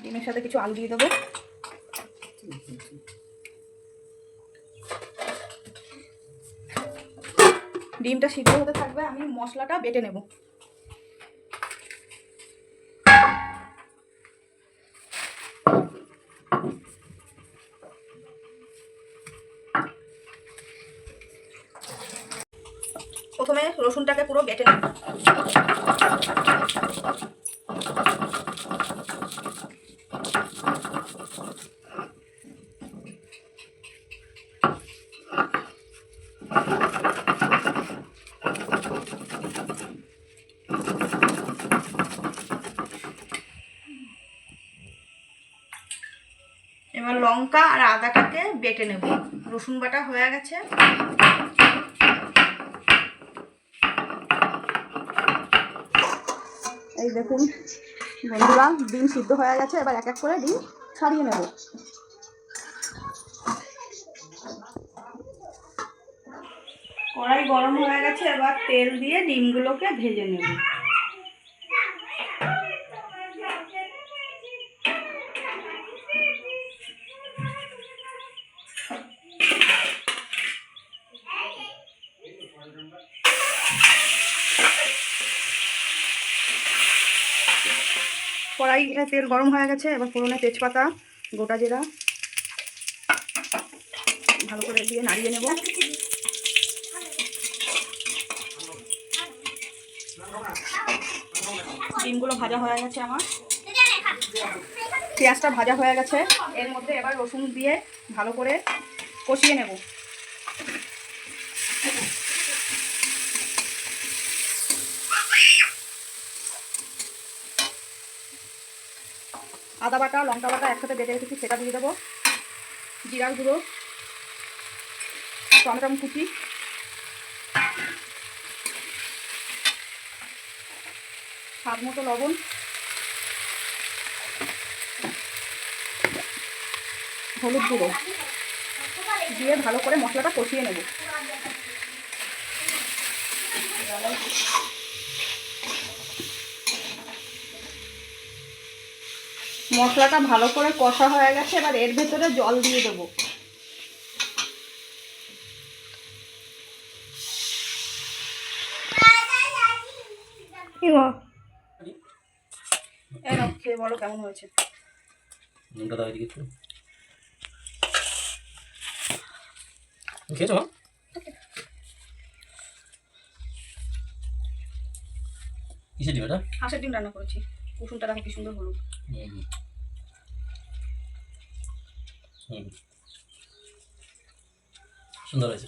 ডিমের সাথে কিছু আলু দিয়ে দেবো। ডিমটা সিদ্ধ হতে থাকবে, আমি মশলাটা বেটে নেব। প্রথমে রসুনটাকে পুরো বেটে নেব। এবার লঙ্কা আর আদাটাকে বেটে নেব। রসুন বাটা হয়ে গেছে। এই দেখুন বন্ধুরা, ডিম সিদ্ধ হয়ে গেছে। এবার এক এক করে ডিম ছাড়িয়ে নেব। কড়াই গরম হয়ে গেছে, এবার তেল দিয়ে ডিমগুলোকে ভেজে নেব। কড়াইতে তেল গরম হয়ে গেছে, এবার ফোড়নে তেজপাতা, গোটা জিরা ভালো করে দিয়ে নাড়িয়ে নেব। ডিমগুলো ভাজা হয়ে গেছে আমার, পেঁয়াজটা ভাজা হয়ে গেছে। এর মধ্যে এবার রসুন দিয়ে ভালো করে কষিয়ে নেব। আদা বাটা, লঙ্কা বাটা একসাথে বেটে রেখেছি, সেটা দিয়ে দেবো। জিরার গুঁড়ো, টমেটো কুচি, স্বাদ মতো লবণ, হলুদ গুঁড়ো দিয়ে ভালো করে মশলাটা কষিয়ে নেব। মশলাটা ভালো করে কষা হয়ে গেছে, এবার এর ভেতরে জল দিয়ে দেবো। খেয়ে বলো কেমন হয়েছে। খেয়েছো? কিসের ডিম এটা? হাঁসের ডিম রান্না করেছি। কুসুমটা দেখো কি সুন্দর হলো। সুন্দর হয়েছে।